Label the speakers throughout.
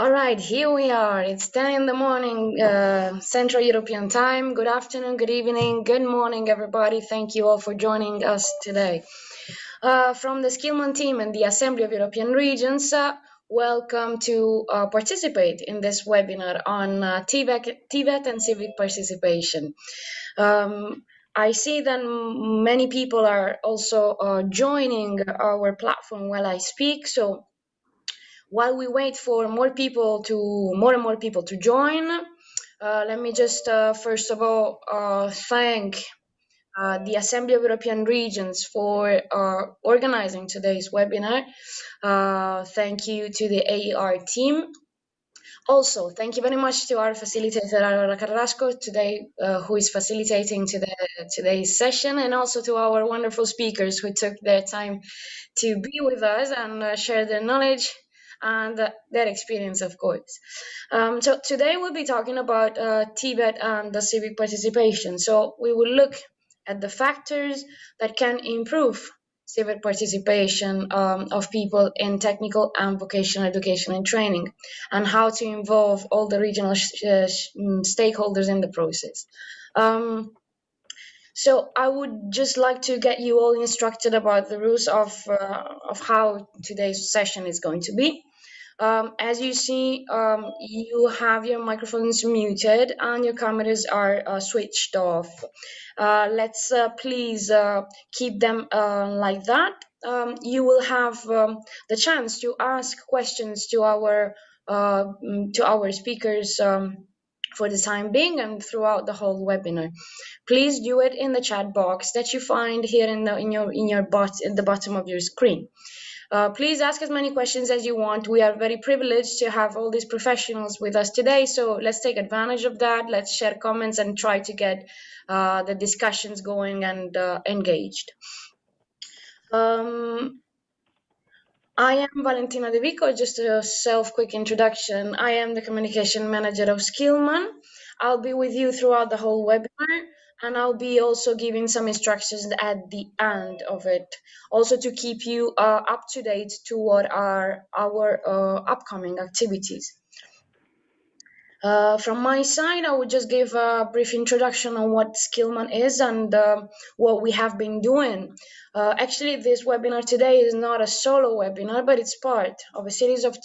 Speaker 1: All right, here we are. It's 10 in the morning, Central European time. Good afternoon, good evening, good morning, everybody. Thank you all for joining us today. From the Skillman team and the Assembly of European Regions, welcome to participate in this webinar on TVET and civic participation. I see that many people are also joining our platform while I speak, so while we wait for more and more people to join, let me just first of all thank the Assembly of European Regions for organizing today's webinar. Thank you to the AER team. Also, thank you very much to our facilitator, Aurora Carrasco, today, who is facilitating today's session, and also to our wonderful speakers who took their time to be with us and share their knowledge and their experience, of course. So today we'll be talking about TVET and the civic participation. So we will look at the factors that can improve civic participation of people in technical and vocational education and training, and how to involve all the regional stakeholders in the process. So I would just like to get you all instructed about the rules of how today's session is going to be. As you see, you have your microphones muted and your cameras are switched off. Let's please keep them like that. You will have the chance to ask questions to our speakers for the time being and throughout the whole webinar. Please do it in the chat box that you find here in the bottom of your screen. Please ask as many questions as you want. We are very privileged to have all these professionals with us today, so let's take advantage of that. Let's share comments and try to get the discussions going and engaged. I am Valentina De Vico. Just a quick introduction. I am the communication manager of Skillman. I'll be with you throughout the whole webinar, and I'll be also giving some instructions at the end of it, also to keep you up to date to what are our upcoming activities. From my side, I would just give a brief introduction on what Skillman is and what we have been doing. Actually, this webinar today is not a solo webinar, but it's part of a series of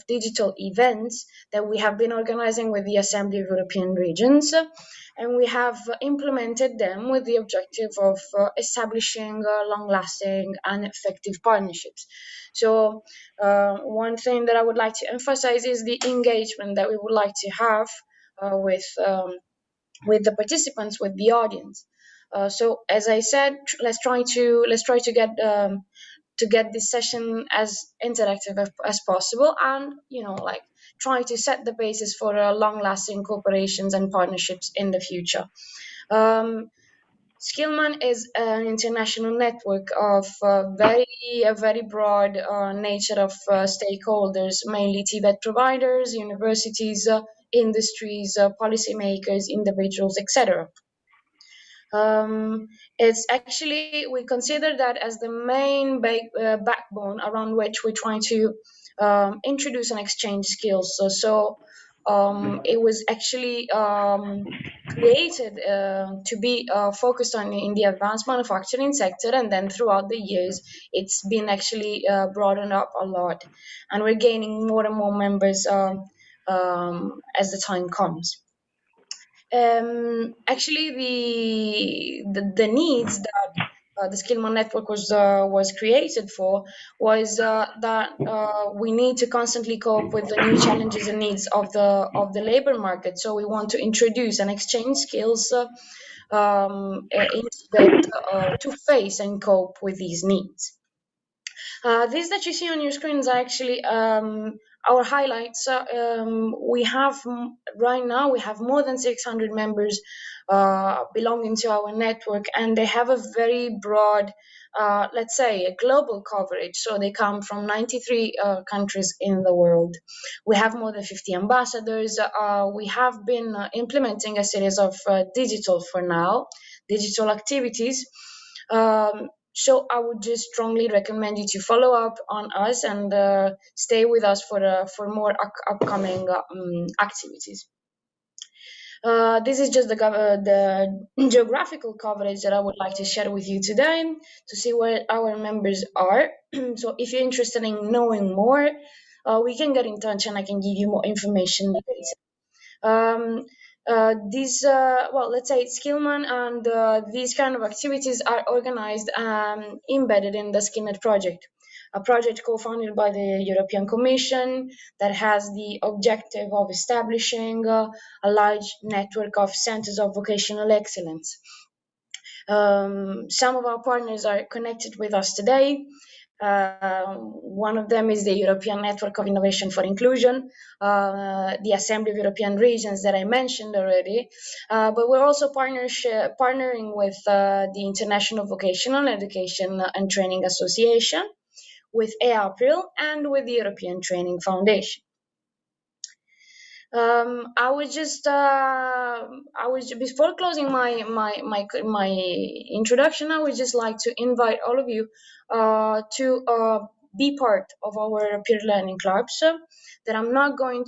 Speaker 1: digital events that we have been organizing with the Assembly of European Regions, and we have implemented them with the objective of establishing long-lasting and effective partnerships. So one thing that I would like to emphasize is the engagement that we would like to have with the participants, with the audience. So as I said, let's try to get this session as interactive as possible, and like try to set the basis for long-lasting cooperations and partnerships in the future. Skillman is an international network of a very broad nature of stakeholders, mainly TVET providers, universities, industries, policymakers, individuals, etc. It's actually, we consider that as the main backbone around which we're trying to introduce and exchange skills. It was actually created to be focused on in the advanced manufacturing sector, and then throughout the years it's been actually broadened up a lot, and we're gaining more and more members as the time comes. Actually, the needs that the Skillman network was created for was that we need to constantly cope with the new challenges and needs of the labor market. So we want to introduce and exchange skills to face and cope with these needs. These that you see on your screens are actually our highlights. Right now we have more than 600 members belonging to our network, and they have a very broad, let's say, a global coverage. So they come from 93 countries in the world. We have more than 50 ambassadors. We have been implementing a series of digital activities. So I would just strongly recommend you to follow up on us and stay with us for more upcoming activities. This is just the geographical coverage that I would like to share with you today to see where our members are. So if you're interested in knowing more, we can get in touch and I can give you more information later. Let's say Skillman and these kind of activities are organized and embedded in the Skillnet project, a project co-founded by the European Commission that has the objective of establishing a large network of centers of vocational excellence. Some of our partners are connected with us today. One of them is the European Network of Innovation for Inclusion, the Assembly of European Regions that I mentioned already, but we're also partnering with the International Vocational Education and Training Association, with EAPRIL, and with the European Training Foundation. Before closing my introduction, I would just like to invite all of you to be part of our peer learning clubs. That I'm not going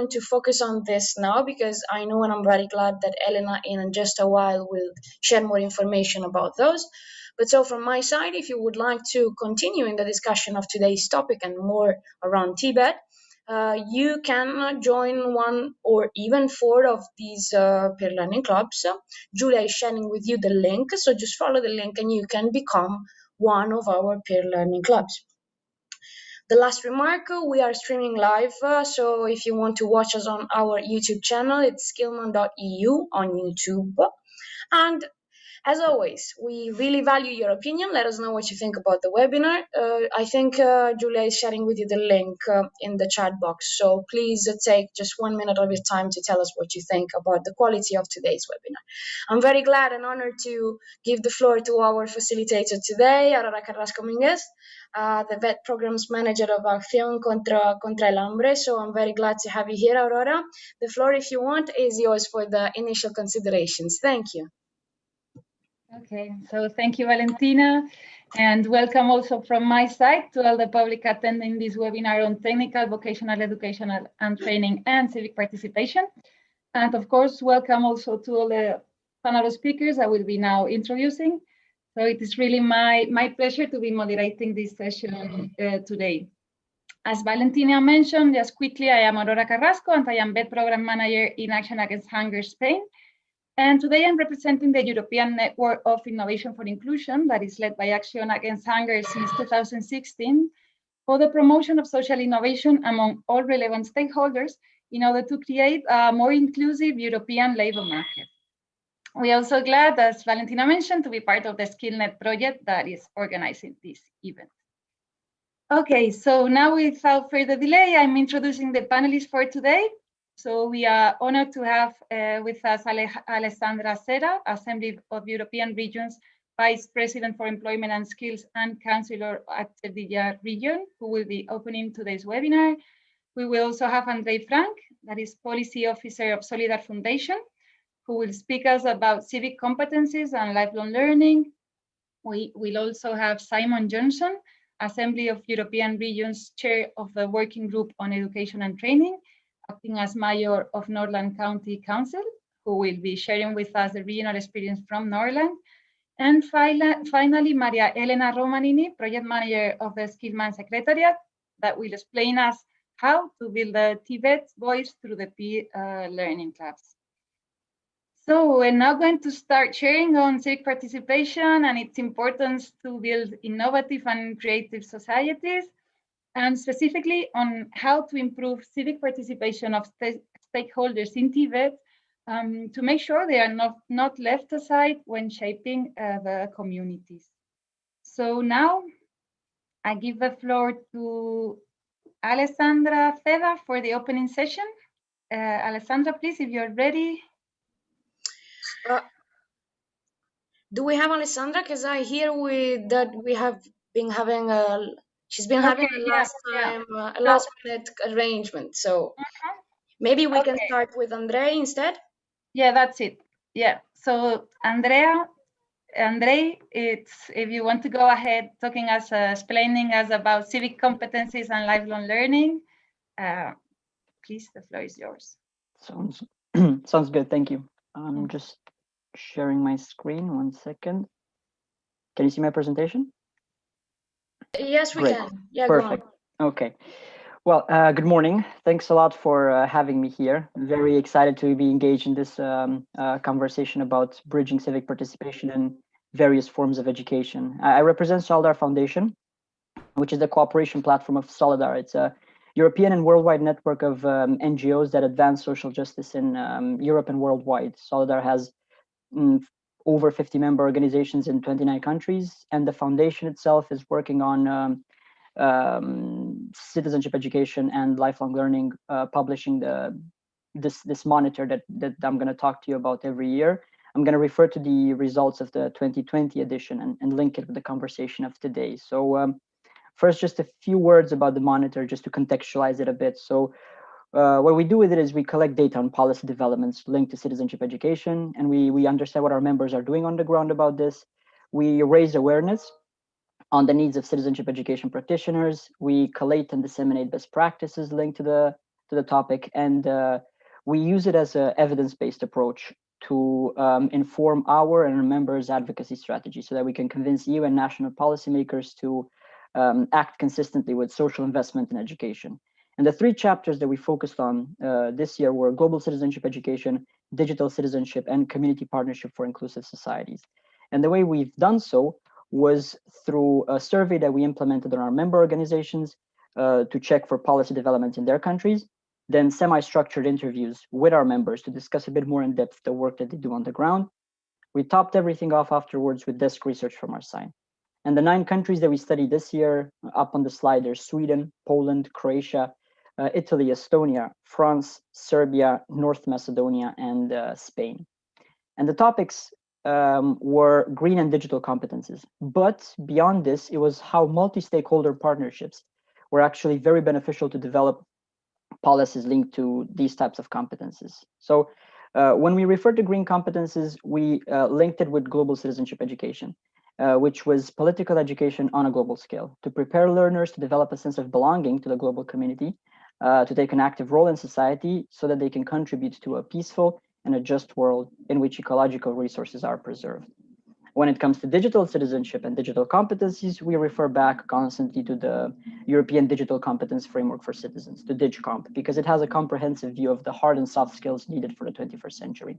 Speaker 1: to focus on this now, because I know, and I'm very glad that Elena in just a while will share more information about those. But so from my side, if you would like to continue in the discussion of today's topic and more around TVET, you can join one or even 4 of these peer learning clubs. Julia is sharing with you the link, so just follow the link and you can become one of our peer learning clubs. The last remark, we are streaming live, so if you want to watch us on our YouTube channel, it's Skillman.eu on YouTube. And As always, we really value your opinion. Let us know what you think about the webinar. I think Julia is sharing with you the link in the chat box. So please take just 1 minute of your time to tell us what you think about the quality of today's webinar. I'm very glad and honored to give the floor to our facilitator today, Aurora Carrasco Minguez, the VET Programs Manager of Acción contra el Hambre. So I'm very glad to have you here, Aurora. The floor, if you want, is yours for the initial considerations. Thank you.
Speaker 2: Okay, so thank you, Valentina, and welcome also from my side to all the public attending this webinar on technical, vocational, educational, and training and civic participation. And of course, welcome also to all the panel speakers I will be now introducing. So it is really my pleasure to be moderating this session today. As Valentina mentioned, just quickly, I am Aurora Carrasco, and I am VET Program Manager in Action Against Hunger Spain. And today I'm representing the European Network of Innovation for Inclusion that is led by Action Against Hunger since 2016 for the promotion of social innovation among all relevant stakeholders in order to create a more inclusive European labor market. We are also glad, as Valentina mentioned, to be part of the SkillNet project that is organizing this event. Okay, so now without further delay, I'm introducing the panelists for today. So we are honored to have with us Alessandra Serra, Assembly of European Regions Vice President for Employment and Skills and Councillor at the region, who will be opening today's webinar. We will also have Andrei Frank, that is Policy Officer of Solidar Foundation, who will speak us about civic competencies and lifelong learning. We will also have Simon Johnson, Assembly of European Regions Chair of the Working Group on Education and Training, acting as Mayor of Northland County Council, who will be sharing with us the regional experience from Northland. And finally, Maria Elena Romanini, Project Manager of the Skillman Secretariat, that will explain us how to build the TVET voice through the peer learning clubs. So we're now going to start sharing on civic participation and its importance to build innovative and creative societies, and specifically on how to improve civic participation of stakeholders in TVET to make sure they are not left aside when shaping the communities. So now I give the floor to Alessandra Feda for the opening session. Alessandra, please, if you're ready.
Speaker 1: Do we have Alessandra? Because I hear that we have been having she's been having a last minute arrangement. So maybe we can start with Andrei instead.
Speaker 2: Yeah, that's it. Yeah. So Andrei, it's if you want to go ahead talking us, explaining us about civic competencies and lifelong learning, please, the floor is yours.
Speaker 3: Sounds good. Thank you. I'm just sharing my screen. 1 second. Can you see my presentation?
Speaker 1: Yes, we can. Yeah,
Speaker 3: perfect. Go on. Okay. Well, good morning. Thanks a lot for having me here. I'm very excited to be engaged in this conversation about bridging civic participation in various forms of education. I represent Solidar Foundation, which is the cooperation platform of Solidar. It's a European and worldwide network of NGOs that advance social justice in Europe and worldwide. Solidar has over 50 member organizations in 29 countries, and the foundation itself is working on citizenship education and lifelong learning, publishing this monitor that I'm going to talk to you about every year. I'm going to refer to the results of the 2020 edition and link it with the conversation of today. So first, just a few words about the monitor, just to contextualize it a bit. So what we do with it is we collect data on policy developments linked to citizenship education, and we understand what our members are doing on the ground about this. We raise awareness on the needs of citizenship education practitioners. We collate and disseminate best practices linked to the topic, and we use it as an evidence-based approach to inform our and our members' advocacy strategy, so that we can convince EU and national policymakers to act consistently with social investment in education. And the 3 chapters that we focused on this year were global citizenship education, digital citizenship, and community partnership for inclusive societies. And the way we've done so was through a survey that we implemented on our member organizations to check for policy developments in their countries, then semi-structured interviews with our members to discuss a bit more in depth the work that they do on the ground, We topped everything off afterwards with desk research from our side. And the 9 countries that we studied this year, up on the slide, there's Sweden, Poland, Croatia, Italy, Estonia, France, Serbia, North Macedonia, and Spain. And the topics were green and digital competences. But beyond this, it was how multi-stakeholder partnerships were actually very beneficial to develop policies linked to these types of competences. So when we refer to green competences, we linked it with global citizenship education, which was political education on a global scale to prepare learners to develop a sense of belonging to the global community, to take an active role in society so that they can contribute to a peaceful and a just world in which ecological resources are preserved. When it comes to digital citizenship and digital competencies, we refer back constantly to the European Digital Competence Framework for Citizens, to DigComp, because it has a comprehensive view of the hard and soft skills needed for the 21st century.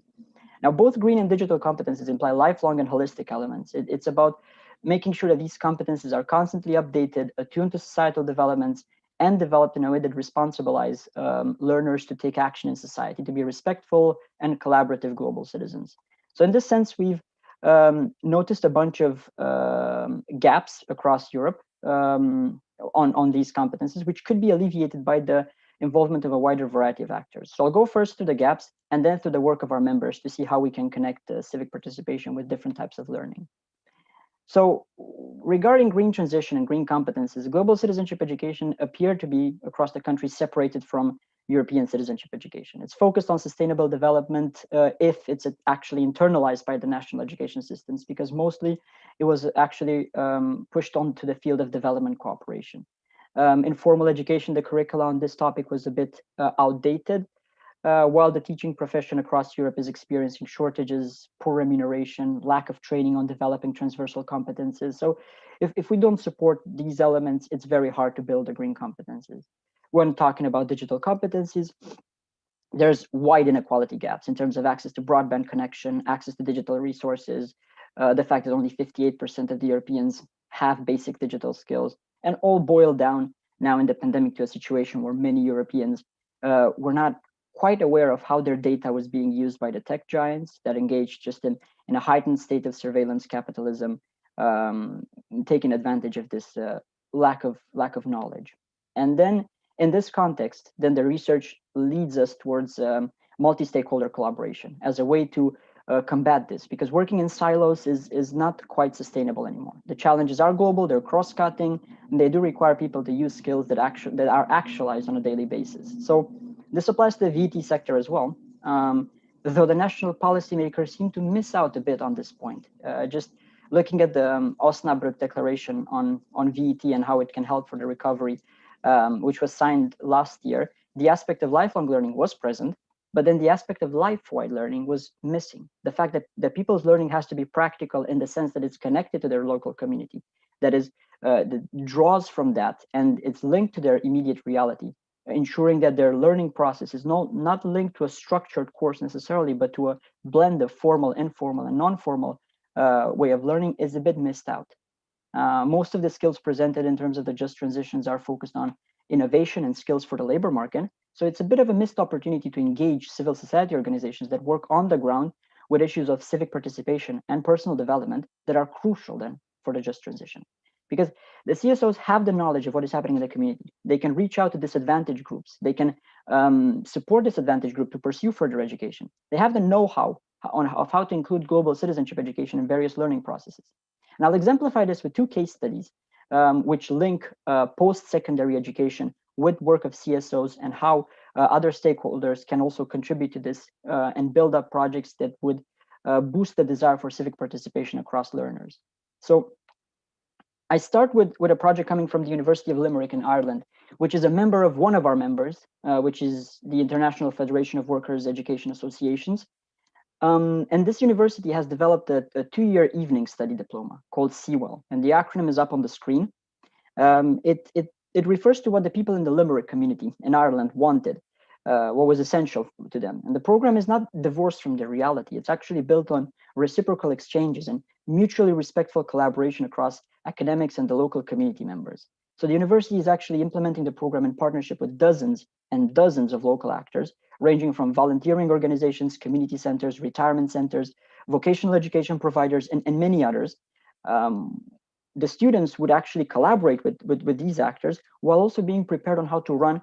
Speaker 3: Now, both green and digital competencies imply lifelong and holistic elements. It's about making sure that these competencies are constantly updated, attuned to societal developments, and developed in a way that responsibilize learners to take action in society, to be respectful and collaborative global citizens. So in this sense, we've noticed a bunch of gaps across Europe on these competencies, which could be alleviated by the involvement of a wider variety of actors. So I'll go first to the gaps and then to the work of our members to see how we can connect civic participation with different types of learning. So regarding green transition and green competences, global citizenship education appeared to be across the country separated from European citizenship education. It's focused on sustainable development if it's actually internalized by the national education systems, because mostly it was actually pushed onto the field of development cooperation. In formal education, the curricula on this topic was a bit outdated, while the teaching profession across Europe is experiencing shortages, poor remuneration, lack of training on developing transversal competences. So if we don't support these elements, it's very hard to build the green competences. When talking about digital competencies, there's wide inequality gaps in terms of access to broadband connection, access to digital resources, the fact that only 58% of the Europeans have basic digital skills, and all boil down now in the pandemic to a situation where many Europeans were not quite aware of how their data was being used by the tech giants that engaged just in a heightened state of surveillance capitalism, taking advantage of this lack of knowledge. And then in this context, then the research leads us towards multi-stakeholder collaboration as a way to combat this, because working in silos is not quite sustainable anymore. The challenges are global, they're cross-cutting, and they do require people to use skills that are actualized on a daily basis. So this applies to the VET sector as well, though the national policymakers seem to miss out a bit on this point. Just looking at the Osnabrück Declaration on VET and how it can help for the recovery, which was signed last year, the aspect of lifelong learning was present, but then the aspect of life-wide learning was missing. The fact that people's learning has to be practical in the sense that it's connected to their local community, that is, that draws from that, and it's linked to their immediate reality, ensuring that their learning process is not linked to a structured course necessarily, but to a blend of formal, informal, and non-formal way of learning is a bit missed out. Most of the skills presented in terms of the just transitions are focused on innovation and skills for the labor market. So it's a bit of a missed opportunity to engage civil society organizations that work on the ground with issues of civic participation and personal development that are crucial then for the just transition. Because the CSOs have the knowledge of what is happening in the community. They can reach out to disadvantaged groups. They can support disadvantaged groups to pursue further education. They have the know-how of how to include global citizenship education in various learning processes. And I'll exemplify this with 2 case studies which link post-secondary education with work of CSOs and how other stakeholders can also contribute to this and build up projects that would boost the desire for civic participation across learners. So I start with a project coming from the University of Limerick in Ireland, which is a member of one of our members, which is the International Federation of Workers' Education Associations. And this university has developed a 2-year evening study diploma called Seawell, and the acronym is up on the screen. It refers to what the people in the Limerick community in Ireland wanted, what was essential to them. And the program is not divorced from the reality. It's actually built on reciprocal exchanges and mutually respectful collaboration across academics and the local community members. So the university is actually implementing the program in partnership with dozens and dozens of local actors, ranging from volunteering organizations, community centers, retirement centers, vocational education providers, and many others. The students would actually collaborate with these actors while also being prepared on how to run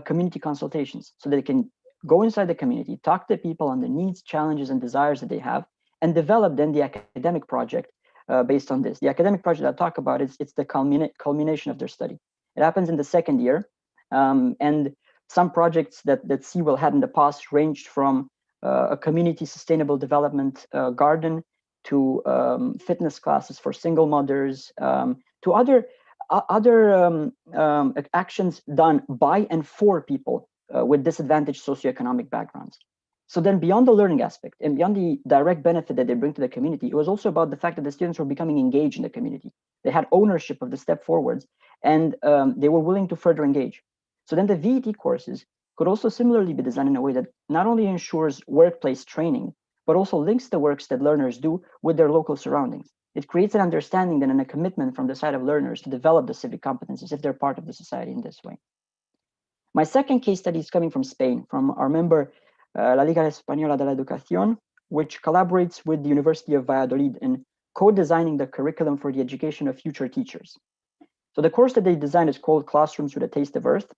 Speaker 3: community consultations, so that they can go inside the community, talk to people on the needs, challenges, and desires that they have, and develop then the academic project based on this. The academic project I talk about, it's the culmination of their study. It happens in the second year, and some projects that Seawell had in the past ranged from a community sustainable development garden to fitness classes for single mothers, to other actions done by and for people with disadvantaged socioeconomic backgrounds. So then beyond the learning aspect and beyond the direct benefit that they bring to the community, it was also about the fact that the students were becoming engaged in the community. They had ownership of the step forwards, and they were willing to further engage. So then the VET courses could also similarly be designed in a way that not only ensures workplace training, but also links the works that learners do with their local surroundings. It creates an understanding then and a commitment from the side of learners to develop the civic competencies if they're part of the society in this way. My second case study is coming from Spain, from our member Laliga Española de la Educación, which collaborates with the University of Valladolid in co-designing the curriculum for the education of future teachers. So the course that they designed is called Classrooms with a Taste of Earth,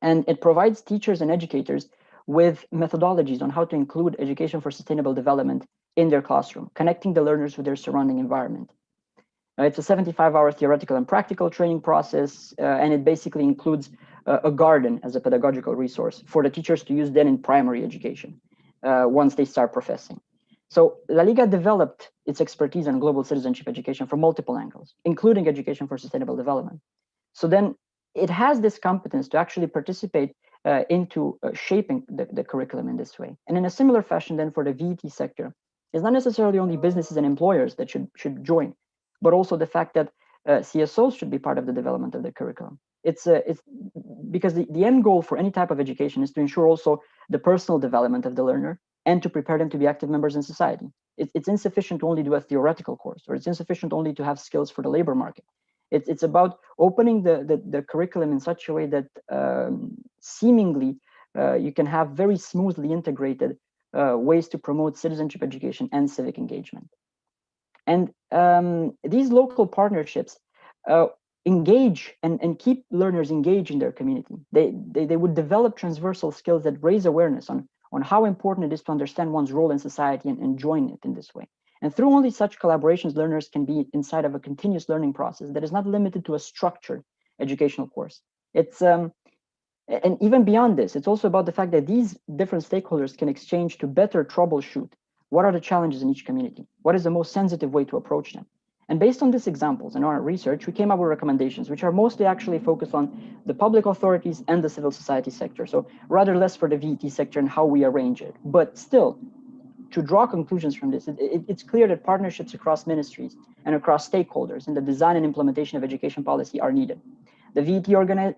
Speaker 3: and it provides teachers and educators with methodologies on how to include education for sustainable development in their classroom, connecting the learners with their surrounding environment. It's a 75-hour theoretical and practical training process, and it basically includes a garden as a pedagogical resource for the teachers to use then in primary education once they start professing. So Laliga developed its expertise in global citizenship education from multiple angles, including education for sustainable development. So then it has this competence to actually participate into shaping the curriculum in this way. And in a similar fashion then for the VET sector, it's not necessarily only businesses and employers that should join, but also the fact that CSOs should be part of the development of the curriculum. It's because the end goal for any type of education is to ensure also the personal development of the learner and to prepare them to be active members in society. It's insufficient to only do a theoretical course, or it's insufficient only to have skills for the labor market. It's about opening the curriculum in such a way that seemingly you can have very smoothly integrated ways to promote citizenship education and civic engagement. And these local partnerships engage and keep learners engaged in their community. They would develop transversal skills that raise awareness on how important it is to understand one's role in society and join it in this way. And through only such collaborations, learners can be inside of a continuous learning process that is not limited to a structured educational course. It's and even beyond this, it's also about the fact that these different stakeholders can exchange to better troubleshoot what are the challenges in each community, what is the most sensitive way to approach them. And based on these examples and our research, we came up with recommendations, which are mostly actually focused on the public authorities and the civil society sector. So rather less for the VET sector and how we arrange it. But still, to draw conclusions from this, it's clear that partnerships across ministries and across stakeholders in the design and implementation of education policy are needed. The VET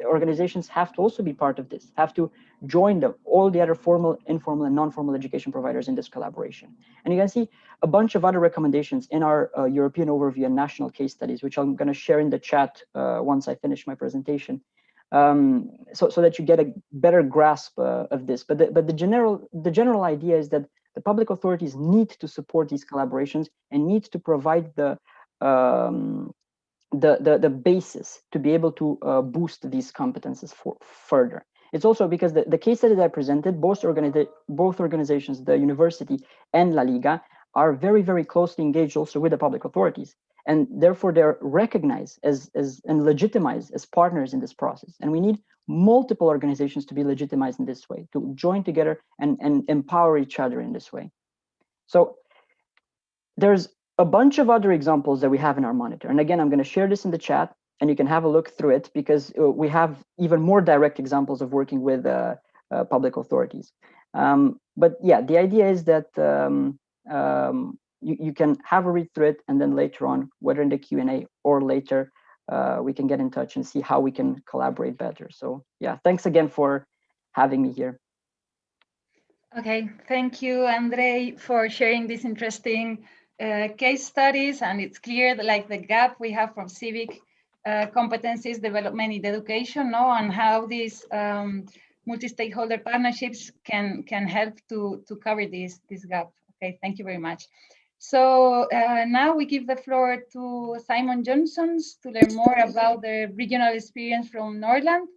Speaker 3: organizations have to also be part of this, have to join all the other formal, informal, and non-formal education providers in this collaboration. And you can see a bunch of other recommendations in our European overview and national case studies, which I'm going to share in the chat once I finish my presentation, so that you get a better grasp of this. But the general idea is that the public authorities need to support these collaborations and need to provide the basis to be able to boost these competences further. It's also because the case study that I presented, both organizations, the university and Laliga, are very, very closely engaged also with the public authorities. And therefore, they're recognized as and legitimized as partners in this process. And we need multiple organizations to be legitimized in this way, to join together and empower each other in this way. So there's a bunch of other examples that we have in our monitor. And again, I'm going to share this in the chat and you can have a look through it because we have even more direct examples of working with public authorities. But yeah, the idea is that you can have a read through it, and then later on, whether in the Q&A or later, we can get in touch and see how we can collaborate better. So yeah, thanks again for having me here.
Speaker 2: Okay, thank you, Andre, for sharing these interesting case studies. And it's clear that like the gap we have from civic competencies development in education, and how these multi-stakeholder partnerships can help to cover this gap. Okay, thank you very much. So now we give the floor to Simon Johnson to learn more about the regional experience from Northland.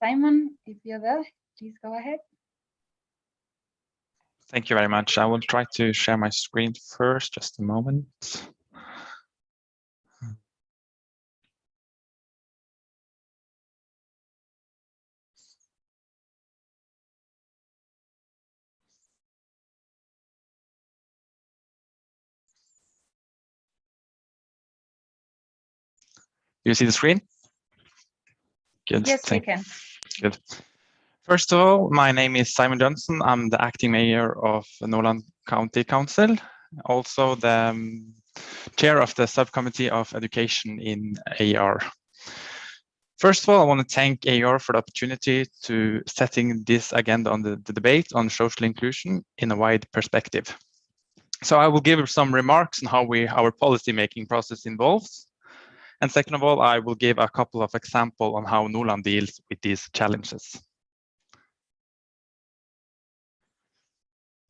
Speaker 2: Simon, if you're there, please go ahead.
Speaker 4: Thank you very much. I will try to share my screen first, just a moment. Do you see the screen? Good.
Speaker 2: Yes, we can.
Speaker 4: Good. First of all, my name is Simon Johnson. I'm the acting mayor of Northland County Council, also the chair of the subcommittee of education in AR. First of all, I want to thank AR for the opportunity to setting this agenda on the debate on social inclusion in a wide perspective. So I will give some remarks on how our policy making process involves. And second of all, I will give a couple of examples on how Northland deals with these challenges.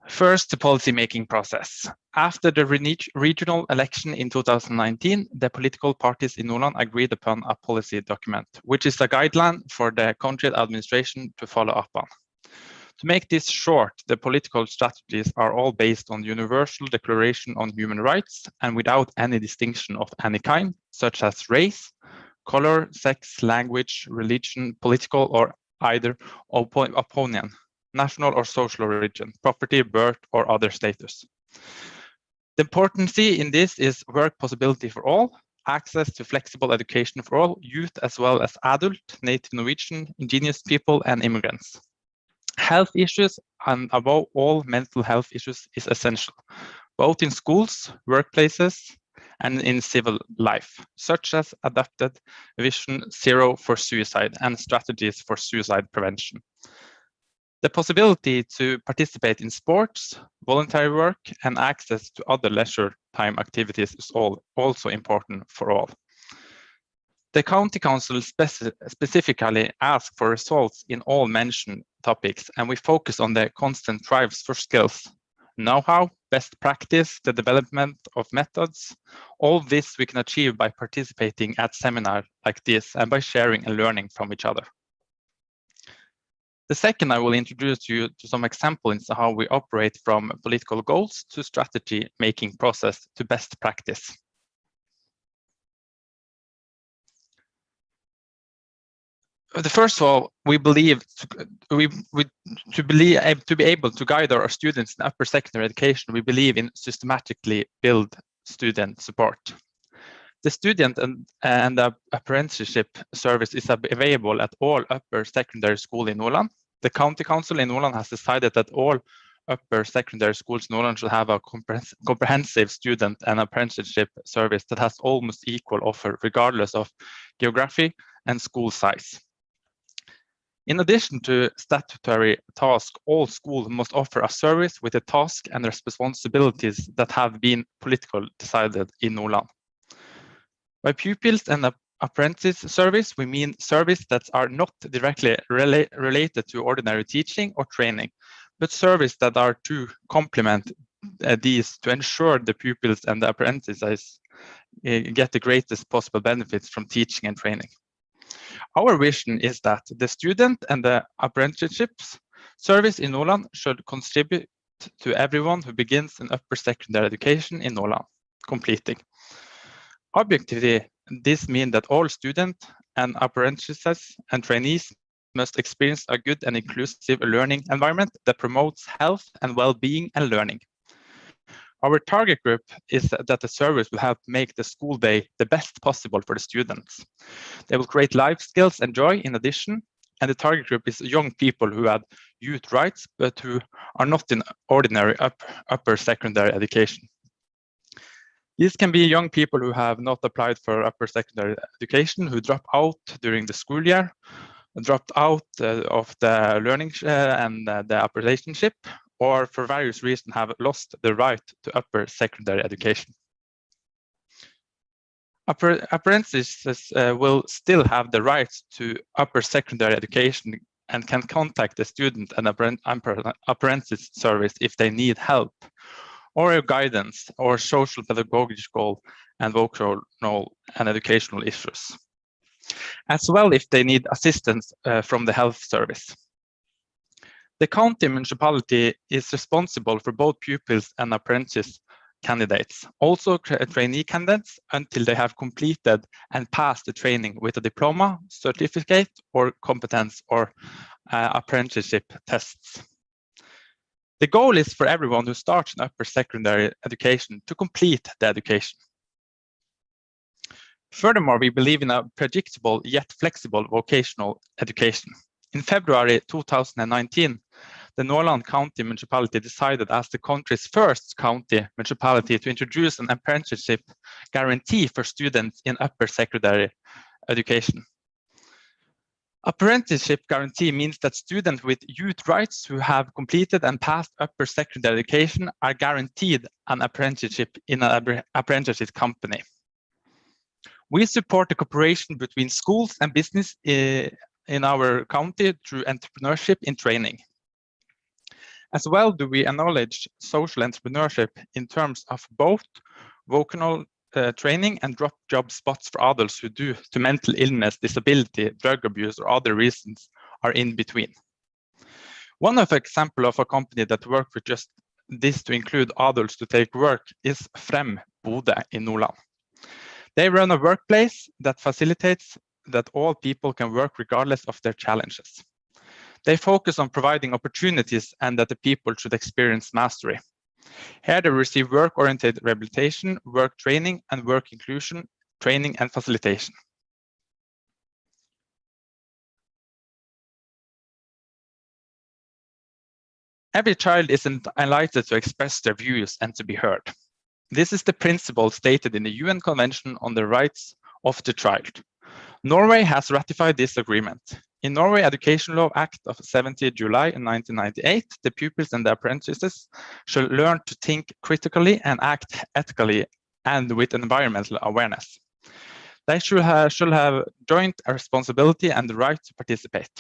Speaker 4: First, the policy-making process. After the regional election in 2019, the political parties in Northland agreed upon a policy document, which is a guideline for the country administration to follow up on. To make this short, the political strategies are all based on the Universal Declaration on Human Rights and without any distinction of any kind, such as race, color, sex, language, religion, political or either opinion, national or social origin, property, birth, or other status. The importance in this is work possibility for all, access to flexible education for all, youth as well as adult, native Norwegian, indigenous people, and immigrants. Health issues and above all mental health issues is essential, both in schools, workplaces, and in civil life, such as adapted Vision Zero for suicide and strategies for suicide prevention. The possibility to participate in sports, voluntary work, and access to other leisure time activities is also important for all. The County Council specifically asks for results in all mentioned topics, and we focus on the constant drives for skills, know-how, best practice, the development of methods. All this we can achieve by participating at seminars like this and by sharing and learning from each other. The second, I will introduce you to some examples of how we operate from political goals to strategy making process to best practice. First of all, we believe to be able to guide our students in upper secondary education, we believe in systematically build student support. The student and the apprenticeship service is available at all upper secondary schools in Northland. The County Council in Northland has decided that all upper secondary schools in Northland should have a comprehensive student and apprenticeship service that has almost equal offer regardless of geography and school size. In addition to statutory tasks, all schools must offer a service with a task and responsibilities that have been politically decided in Northland. By pupils and apprentice service, we mean service that are not directly related to ordinary teaching or training, but service that are to complement these to ensure the pupils and the apprentices get the greatest possible benefits from teaching and training. Our vision is that the student and the apprenticeships service in Northland should contribute to everyone who begins an upper secondary education in Northland, completing. Objectively, this means that all students and apprentices and trainees must experience a good and inclusive learning environment that promotes health and well-being and learning. Our target group is that the service will help make the school day the best possible for the students. They will create life skills and joy in addition, and the target group is young people who have youth rights, but who are not in ordinary upper secondary education. These can be young people who have not applied for upper secondary education, who drop out during the school year, dropped out of the learning and the apprenticeship, or for various reasons have lost the right to upper secondary education. Apprentices will still have the right to upper secondary education and can contact the student and apprentice service if they need help, or guidance, or social, pedagogical, and vocational and educational issues. As well, if they need assistance from the health service. The county municipality is responsible for both pupils and apprentice candidates, also trainee candidates, until they have completed and passed the training with a diploma, certificate, or competence or apprenticeship tests. The goal is for everyone who starts an upper secondary education to complete the education. Furthermore, we believe in a predictable yet flexible vocational education. In February 2019, the Nordland County Municipality decided as the country's first county municipality to introduce an apprenticeship guarantee for students in upper secondary education. Apprenticeship guarantee means that students with youth rights who have completed and passed upper secondary education are guaranteed an apprenticeship in an apprenticeship company. We support the cooperation between schools and business in our county through entrepreneurship in training. As well, do we acknowledge social entrepreneurship in terms of both vocational training and drop job spots for adults who, due to mental illness, disability, drug abuse, or other reasons, are in between. One of example of a company that works with just this to include adults to take work is Frem Bodø in Nordland. They run a workplace that facilitates that all people can work regardless of their challenges. They focus on providing opportunities and that the people should experience mastery. Here they receive work-oriented rehabilitation, work training, and work inclusion, training and facilitation. Every child is entitled to express their views and to be heard. This is the principle stated in the UN Convention on the Rights of the Child. Norway has ratified this agreement. In Norway Education Law Act of 17 July 1998, the pupils and the apprentices should learn to think critically and act ethically and with environmental awareness. They should have joint responsibility and the right to participate.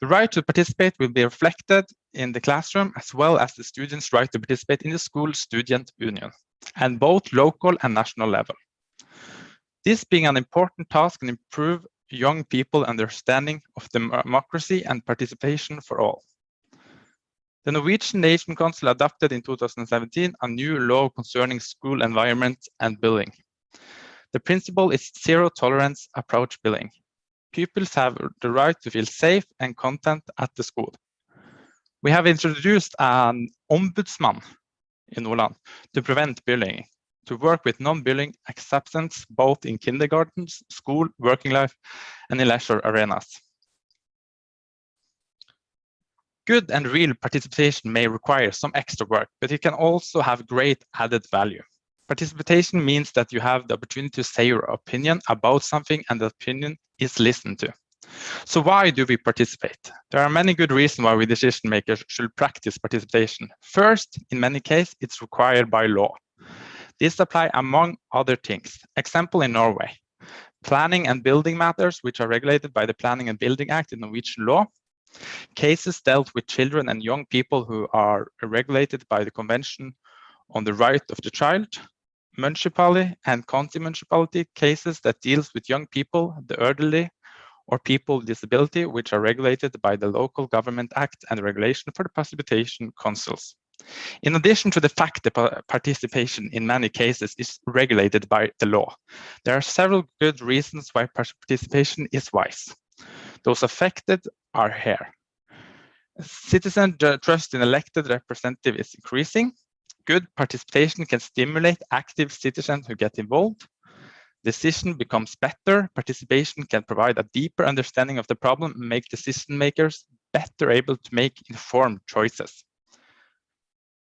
Speaker 4: The right to participate will be reflected in the classroom as well as the students' right to participate in the school student union, and both local and national level. This being an important task can improve young people understanding of democracy and participation for all. The Norwegian Nation Council adopted in 2017 a new law concerning school environment and bullying. The principle is zero tolerance approach bullying. Pupils have the right to feel safe and content at the school. We have introduced an ombudsman in Nordland to prevent bullying, to work with non-bullying acceptance both in kindergartens, school, working life, and in leisure arenas. Good and real participation may require some extra work, but it can also have great added value. Participation means that you have the opportunity to say your opinion about something and the opinion is listened to. So why do we participate? There are many good reasons why we decision makers should practice participation. First, in many cases, it's required by law. This applies among other things. Example in Norway, planning and building matters, which are regulated by the Planning and Building Act in Norwegian law. Cases dealt with children and young people who are regulated by the Convention on the Right of the Child. Municipality and county municipality cases that deals with young people, the elderly, or people with disability, which are regulated by the Local Government Act and regulation for the participation councils. In addition to the fact that participation in many cases is regulated by the law, there are several good reasons why participation is wise. Those affected are here. Citizen trust in elected representative is increasing. Good participation can stimulate active citizens who get involved. Decision becomes better. Participation can provide a deeper understanding of the problem and make decision makers better able to make informed choices.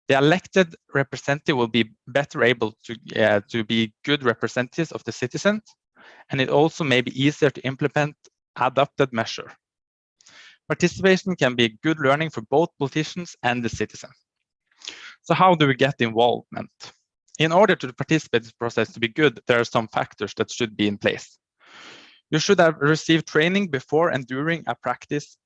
Speaker 4: The elected representative will be better able to be good representatives of the citizens, and it also may be easier to implement adopted measures. Participation can be good learning for both politicians and the citizen. So how do we get involvement? In order to participate in this process to be good, there are some factors that should be in place. You should have received training before and during a practice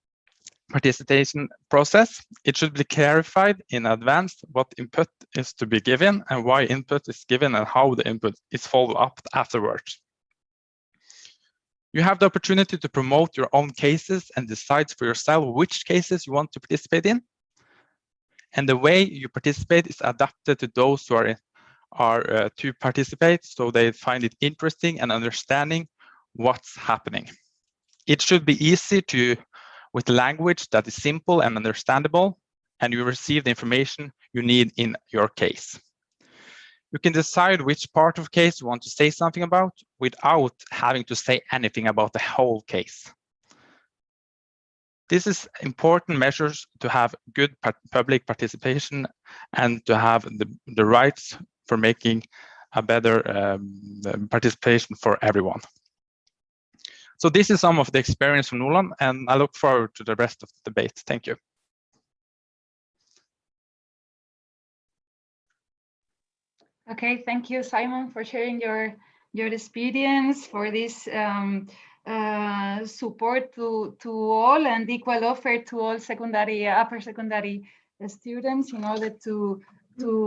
Speaker 4: participation process. It should be clarified in advance what input is to be given and why input is given and how the input is followed up afterwards. You have the opportunity to promote your own cases and decide for yourself which cases you want to participate in. And the way you participate is adapted to those who are to participate, so they find it interesting and understanding what's happening. It should be easy with language that is simple and understandable, and you receive the information you need in your case. You can decide which part of case you want to say something about without having to say anything about the whole case. This is important measures to have good public participation and to have the rights for making a better participation for everyone. So this is some of the experience from Nordland, and I look forward to the rest of the debate. Thank you.
Speaker 2: Okay, thank you, Simon, for sharing your experience, for this support to all and equal offer to all secondary, upper secondary students in order to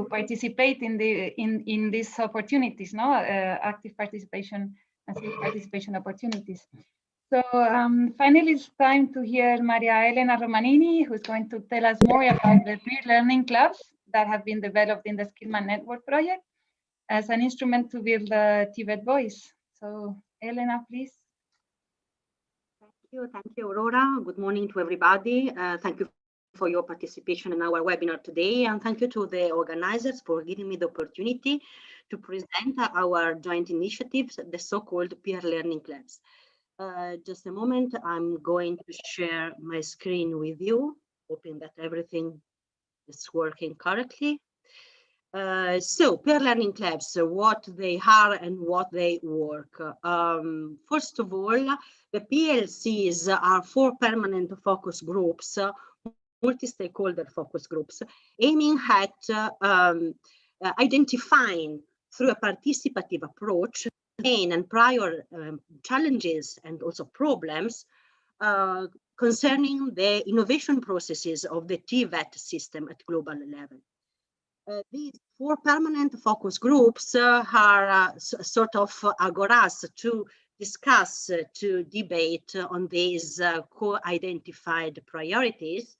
Speaker 2: participate in these opportunities, no, active participation and civic participation opportunities. So finally, it's time to hear Maria Elena Romanini, who's going to tell us more about the peer learning clubs that have been developed in the Skillman Network project as an instrument to build the TVET voice. So Elena, please.
Speaker 5: Thank you, Aurora. Good morning to everybody. Thank you for your participation in our webinar today, and thank you to the organizers for giving me the opportunity to present our joint initiatives, the so-called peer learning clubs. Just a moment, I'm going to share my screen with you, hoping that everything is working correctly. So peer learning clubs, what they are and what they work. First of all, the PLCs are 4 permanent focus groups, multi-stakeholder focus groups, aiming at identifying through a participative approach main and prior challenges and also problems concerning the innovation processes of the TVET system at global level. These 4 permanent focus groups are sort of agoras to discuss, to debate on these co-identified priorities,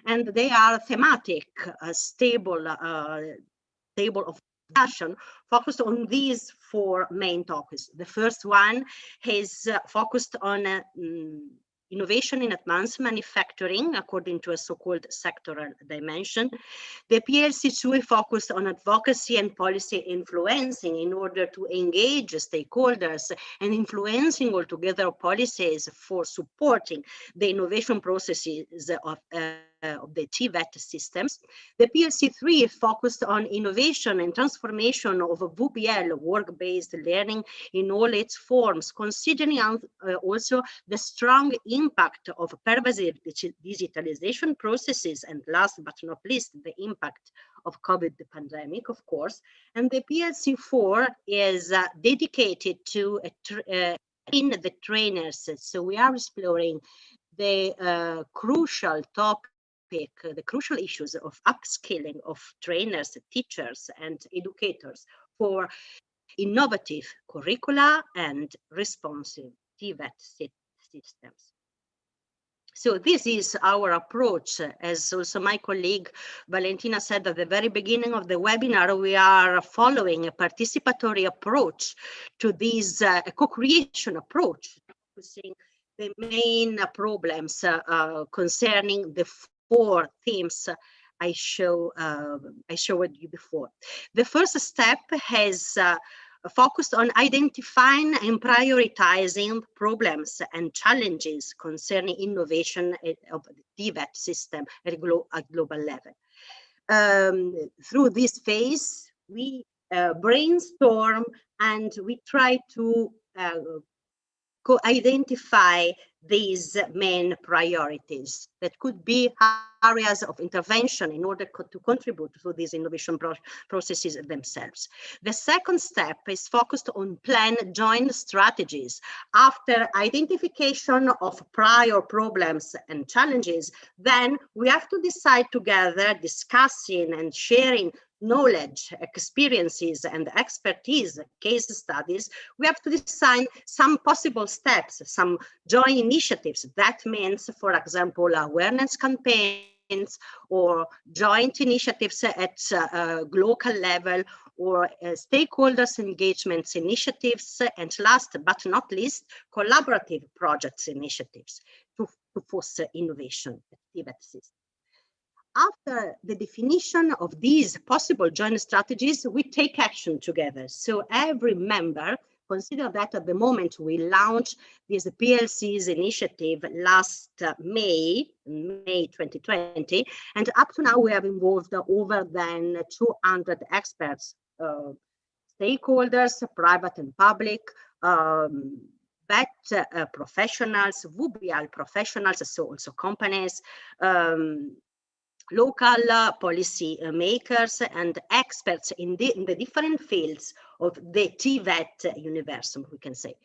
Speaker 5: and they are thematic, stable of discussion focused on these 4 main topics. The first one is focused on innovation in advanced manufacturing according to a so-called sectoral dimension. The PLC2 focused on advocacy and policy influencing in order to engage stakeholders and influencing altogether policies for supporting the innovation processes of the TVET systems. The PLC3 focused on innovation and transformation of WBL, work-based learning, in all its forms, considering also the strong impact of pervasive digitalization processes, and last but not least, the impact of COVID pandemic, of course. And the PLC4 is dedicated to in the trainers. So we are exploring the crucial topic, the crucial issues of upskilling of trainers, teachers, and educators for innovative curricula and responsive TVET systems. So this is our approach. As also my colleague Valentina said at the very beginning of the webinar, we are following a participatory approach to this co-creation approach, focusing the main problems concerning the 4 themes I showed you before. The first step has focused on identifying and prioritizing problems and challenges concerning innovation of the TVET system at global level. Through this phase, we brainstorm and we try to identify these main priorities that could be areas of intervention in order to contribute to these innovation processes themselves. The second step is focused on plan joint strategies. After identification of prior problems and challenges, then we have to decide together, discussing and sharing knowledge, experiences, and expertise, case studies. We have to design some possible steps, some joint initiatives. That means, for example, awareness campaigns or joint initiatives at local level, or stakeholders engagements initiatives, and last but not least, collaborative projects initiatives to foster innovation at TVET system. After the definition of these possible joint strategies, we take action together. So every member, consider that at the moment we launched this PLCs initiative last May 2020, and up to now we have involved over than 200 experts, stakeholders, private and public, PLCs professionals, VBL professionals, so also companies, local policy makers and experts in the different fields of the TVET universe, we can say.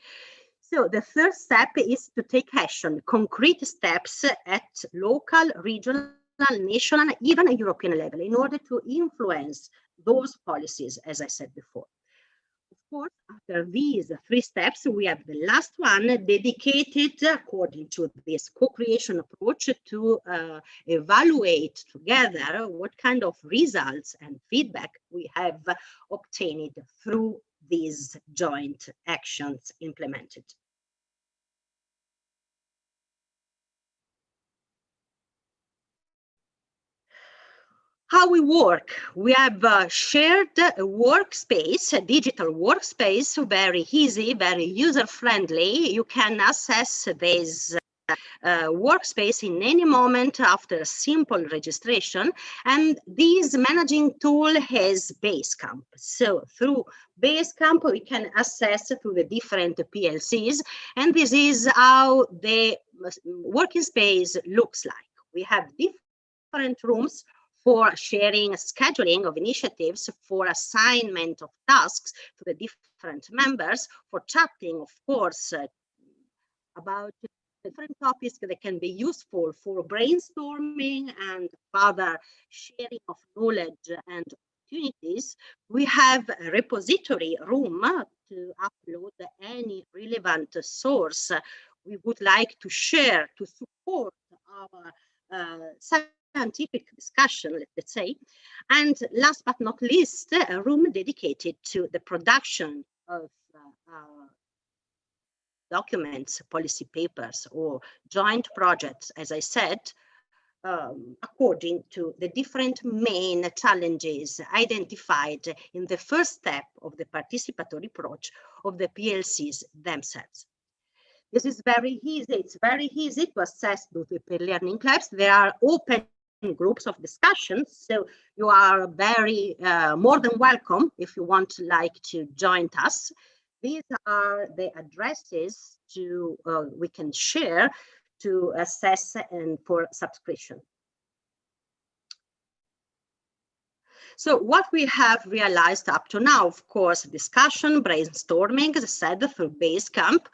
Speaker 5: So the first step is to take action, concrete steps at local, regional, national, even a European level in order to influence those policies, as I said before. Of course, after these three steps, we have the last one dedicated, according to this co-creation approach, to evaluate together what kind of results and feedback we have obtained through these joint actions implemented. How we work? We have shared a workspace, a digital workspace, very easy, very user-friendly. You can access this workspace in any moment after simple registration. And this managing tool has Basecamp. So through Basecamp, we can access to the different PLCs. And this is how the working space looks like. We have different rooms for sharing, scheduling of initiatives, for assignment of tasks to the different members, for chatting, of course, about different topics that can be useful for brainstorming and further sharing of knowledge and opportunities. We have a repository room to upload any relevant source we would like to share to support our scientific discussion, let's say. And last but not least, a room dedicated to the production of documents, policy papers, or joint projects, as I said, according to the different main challenges identified in the first step of the participatory approach of the PLCs themselves. This is very easy. It's very easy to access to the peer learning clubs. There are open groups of discussions, so you are very more than welcome if you want to join us. These are the addresses to we can share to assess and for subscription. So what we have realized up to now, of course, discussion, brainstorming, as I said, through Basecamp,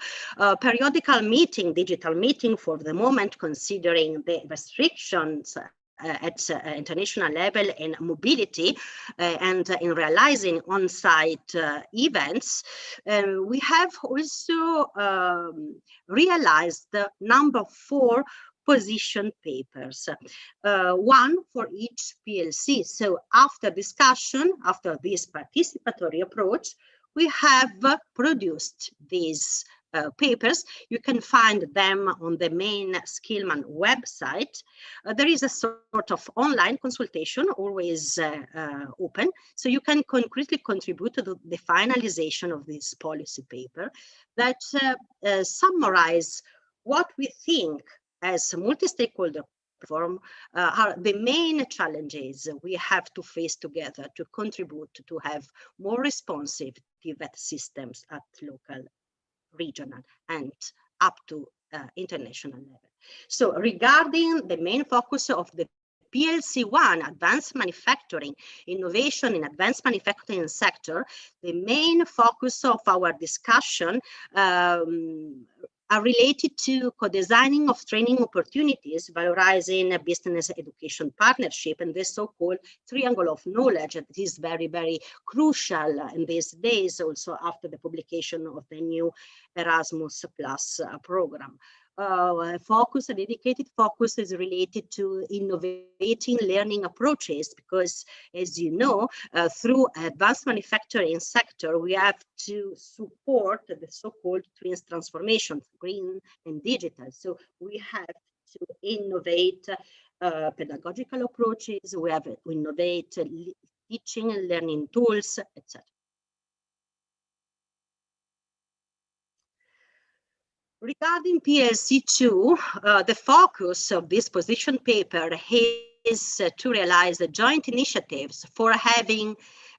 Speaker 5: periodical meeting, digital meeting for the moment, considering the restrictions at international level in mobility and in realizing on-site events. We have also realized the number 4 position papers, one for each PLC. So after discussion, after this participatory approach, we have produced these papers. You can find them on the main Skillman website. There is a sort of online consultation, always open, so you can concretely contribute to the finalization of this policy paper that summarize what we think as a multi-stakeholder platform are the main challenges we have to face together to contribute to have more responsive TVET systems at local regional and up to international level. So regarding the main focus of the PLC1, Advanced Manufacturing, Innovation in Advanced Manufacturing Sector, the main focus of our discussion are related to co-designing of training opportunities, valorizing a business education partnership, and the so-called triangle of knowledge that is very, very crucial in these days, also after the publication of the new Erasmus Plus program. A dedicated focus is related to innovating learning approaches, because as you know, through advanced manufacturing sector, we have to support the so-called twins transformation, green and digital. So we have to innovate pedagogical approaches, we have to innovate teaching and learning tools, etc. Regarding PLC2, the focus of this position paper is to realize the joint initiatives for having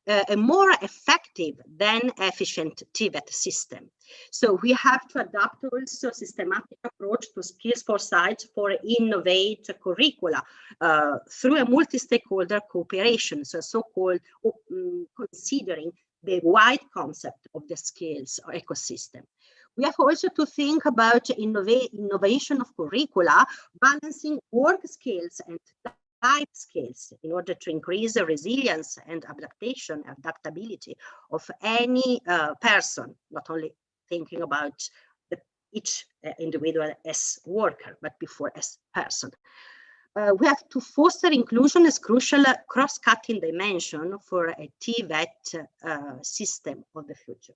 Speaker 5: a more effective than efficient TVET system. So we have to adapt also systematic approach to skills foresight for innovate curricula through a multi-stakeholder cooperation, so-called considering the wide concept of the skills or ecosystem. We have also to think about innovation of curricula, balancing work skills and life skills in order to increase the resilience and adaptability of any person, not only thinking about each individual as worker, but before as person. We have to foster inclusion as crucial cross-cutting dimension for a TVET system of the future.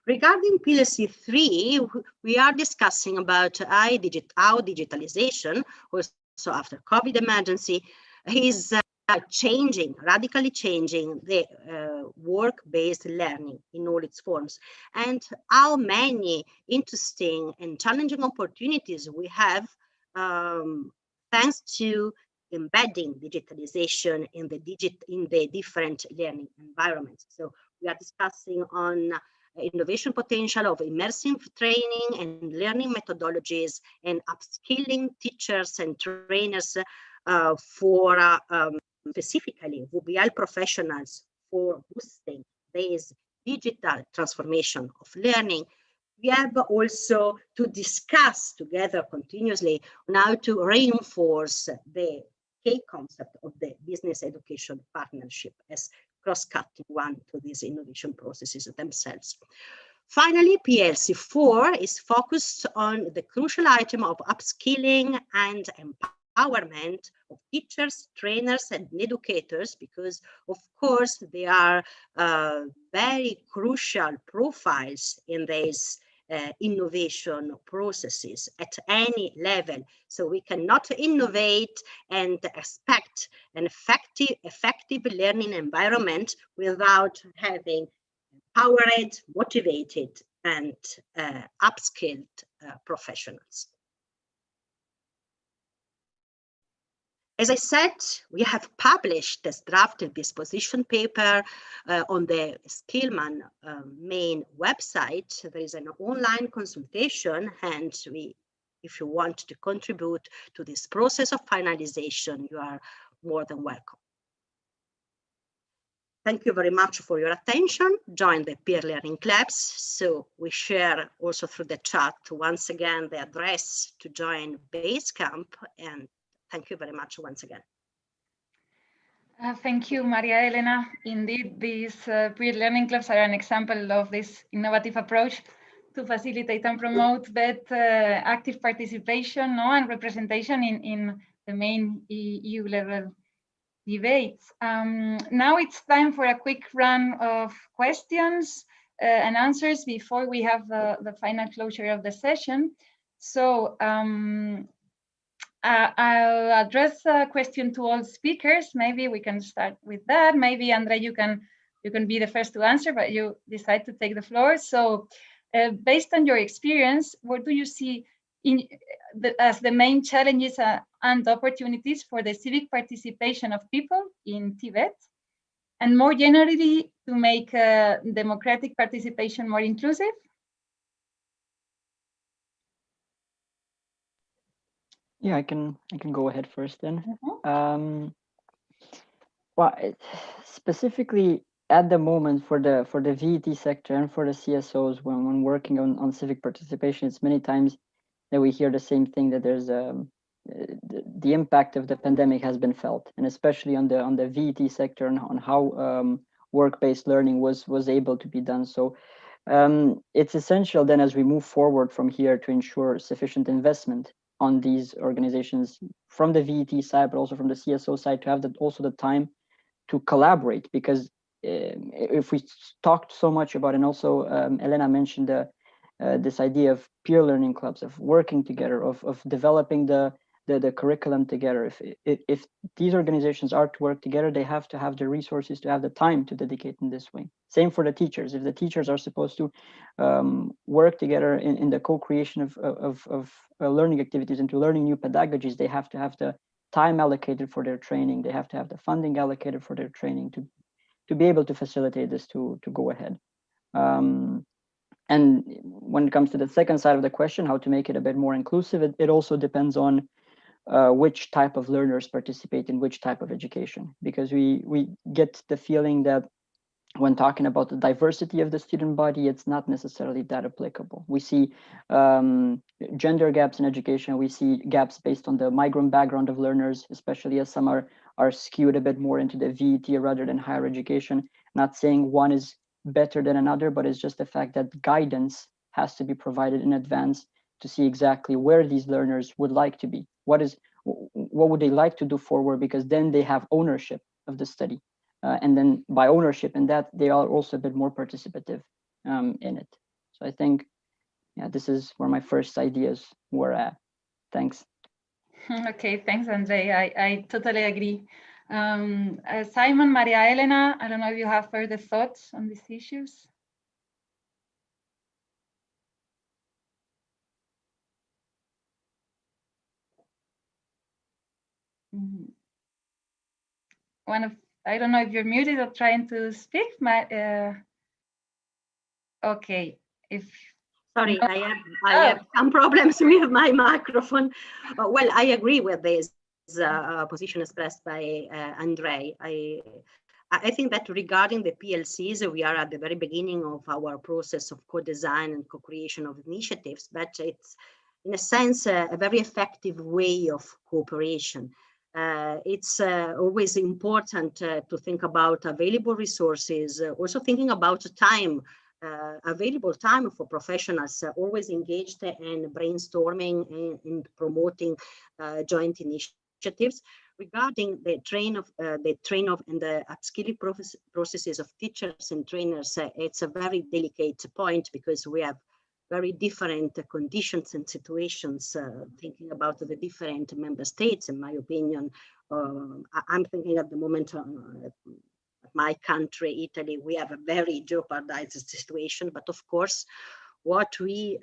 Speaker 5: Regarding PLC3, we are discussing about how digitalization, also after COVID emergency, is radically changing the work-based learning in all its forms, and how many interesting and challenging opportunities we have thanks to embedding digitalization in the different learning environments. So we are discussing on innovation potential of immersive training and learning methodologies, and upskilling teachers and trainers for specifically VBL professionals for boosting this digital transformation of learning. We have also to discuss together continuously on how to reinforce the key concept of the business education partnership as cross-cutting one to these innovation processes themselves. Finally, PLC4 is focused on the crucial item of upskilling and empowerment of teachers, trainers, and educators, because of course they are very crucial profiles in these innovation processes at any level. So we cannot innovate and expect an effective learning environment without having empowered, motivated, and upskilled professionals. As I said, we have published this drafted disposition paper on the Skillman main website. There is an online consultation, and if you want to contribute to this process of finalization, you are more than welcome. Thank you very much for your attention. Join the peer learning clubs. So we share also through the chat once again the address to join Basecamp, and thank you very much once again.
Speaker 2: Thank you, Maria Elena. Indeed, these peer learning clubs are an example of this innovative approach to facilitate and promote that active participation and representation in the main EU level debates. Now it's time for a quick run of questions and answers before we have the final closure of the session. So I'll address a question to all speakers. Maybe we can start with that. Maybe Andre, you can be the first to answer, but you decide to take the floor. So based on your experience, what do you see as the main challenges and opportunities for the civic participation of people in TVET? and more generally to make democratic participation more inclusive?
Speaker 3: Yeah, I can go ahead first then. Well, specifically at the moment for the VET sector and for the CSOs, when working on civic participation, it's many times that we hear the same thing, that there's the impact of the pandemic has been felt, and especially on the VET sector and on how work-based learning was able to be done. So it's essential then, as we move forward from here, to ensure sufficient investment on these organizations from the VET side, but also from the CSO side, to have also the time to collaborate. Because if we talked so much about, and also Elena mentioned this idea of peer learning clubs, of working together, of developing the curriculum together. If these organizations are to work together, they have to have the resources, to have the time to dedicate in this way. Same for the teachers. If the teachers are supposed to work together in the co-creation of learning activities and to learning new pedagogies, they have to have the time allocated for their training. They have to have the funding allocated for their training to be able to facilitate this to go ahead. And when it comes to the second side of the question, how to make it a bit more inclusive, it also depends on which type of learners participate in which type of education. Because we get the feeling that when talking about the diversity of the student body, it's not necessarily that applicable. We see gender gaps in education. We see gaps based on the migrant background of learners, especially as some are skewed a bit more into the VET rather than higher education. Not saying one is better than another, but it's just the fact that guidance has to be provided in advance to see exactly where these learners would like to be. What would they like to do forward? Because then they have ownership of the study. And then by ownership in that, they are also a bit more participative in it. So I think, yeah, this is where my first ideas were at. Thanks.
Speaker 2: Okay, thanks, Andre. I totally agree. Simon, Maria Elena, I don't know if you have further thoughts on these issues. I don't know if you're muted or trying to speak. Okay,
Speaker 5: Sorry, no. I have some problems with my microphone. Well, I agree with this position expressed by Andre. I think that regarding the PLCs, we are at the very beginning of our process of co-design and co-creation of initiatives, but it's, in a sense, a very effective way of cooperation. It's always important to think about available resources, also thinking about time, available time for professionals always engaged in brainstorming and promoting joint initiatives. Regarding the train of and the upskilling processes of teachers and trainers, it's a very delicate point because we have very different conditions and situations, thinking about the different member states. In my opinion, I'm thinking at the moment my country, Italy, we have a very jeopardized situation. But of course, what we